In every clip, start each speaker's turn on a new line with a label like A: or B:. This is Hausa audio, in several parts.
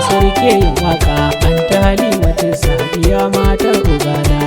A: kasar ke yin waka, an ta Halimatu Sadiya matar ugana.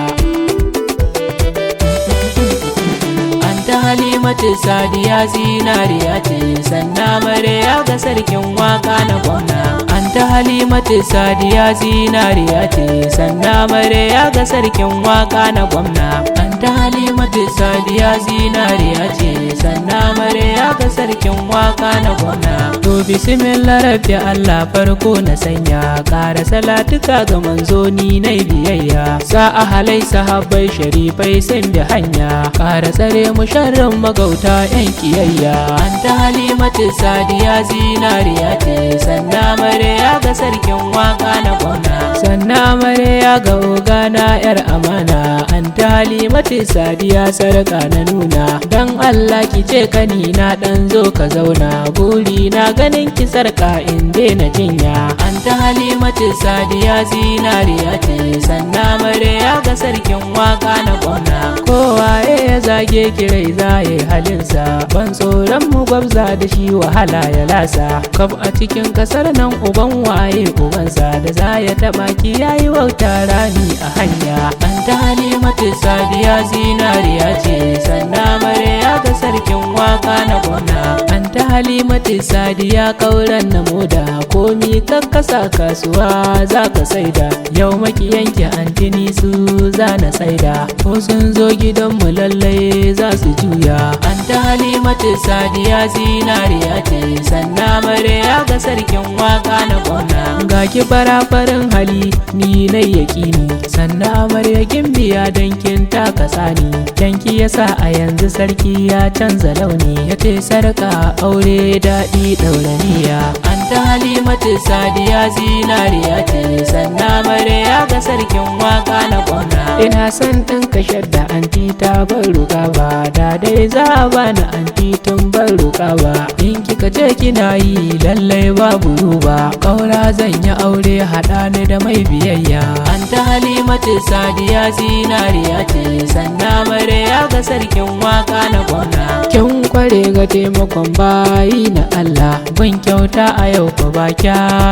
A: An ta Halimatu Sadiya zinariya ce, sannan amarya ga sarkin waka na gwamna. An ta Halimatu Sadiya zinariya ce, sannan amarya ga sarkin waka na gwamna. An ta Halimatu Sadiya zinariya ce, sannan amarya ga sarkin waka na gwamna. To bismillah rabbi Allah farko na sanya, ƙara salatuka ga manzo ni na biyayya. Sa ahalai sahabbai sharifai sun bi hanya, ƙara tsare mu sharrin magauta yan kiyayya. An ta Halimatu Sadiya zinariya ce, sannan amarya ga sarkin waka na gwamna. Sannan amarya ga ogana yar amana, an ta Halimatu Sadiya sarka na nuna. Dan Allah ki ce kani na dan zo ka zauna, buri na ganin ki sarka in daina jinya. An ta Halimatu Sadiya zinariya ce, sannan amarya ga sarkin waka na gwamna. Kowa ya zage kirai za ya halinsa, ban tsoron mu gwabza da shi wahala ya lasa. Kaf a cikin kasar nan uban waye ubansa, da za ya taba ki yayi wauta rani a hanya. An ta Halimatu Sadiya zinariya ce, sannan amarya ga sarkin waka na gwamna. An ta Halimatu Sadiya kauran na moda, komi kakkasa kasuwa za ka saida. Yau makiyanki antini su za na saida, ko sun zo gidanmu lallai za su juya. An ta Halimatu Sadiya zinariya ce, sannan amarya ga sarkin waka na gwamna. Ga ki farafarin hali ni na yaƙini, sannan amarya gimbiya don kin taka sani. Kyanki yasa a yanzu sarki ya canza launi, ya ce sarka aure daɗi ɗauraniya. An ta Halimatu Sadiya zinariya ce, sannan amarya ga sarkin waka na gwamna. Ina son ɗinka shadda anti ta bar ruka ba, da dai za a bani anti tun bar ruka ba. In kika ce kina yi lallai babu ruba, ƙaura zan yi aure haɗa ni da mai biyayya. An ta Halimatu Sadiya zinariya ce, sannan amarya ga sarkin waka na gwamna. Kin kware ga taimakon bayi na Allah, ban kyauta a yau fa ba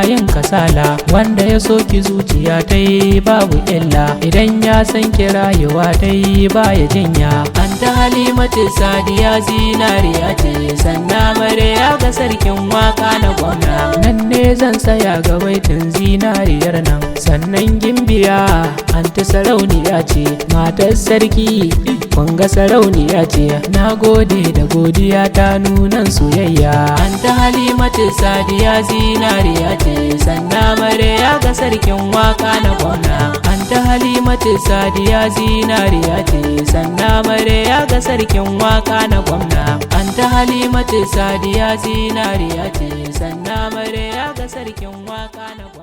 A: yin kasala. Wanda ya soki zuciya ta yi babu illa, idan ya san ki rayuwa ta yi baya jinya. An ta Halimatu Sadiya zinariya ce, sannan amarya ga sarkin waka na gwamna. Nan ne zan saya ga baitin zinariyar nan, sannan gimbiya an ta sarauniya ce, matar sarki kunga sarauniya ce. Na gode da godiya ta nunan soyayya. An ta Halimatu Sadiya zinariya ce, sannan amarya ga sarkin waka na gwamna. An ta Halimatu Sadiya zinariya ce, sannan amarya ga sarkin waka na gwamna. An ta Halimatu Sadiya zinariya ce, sannan amarya ga sarkin waka na gwamna.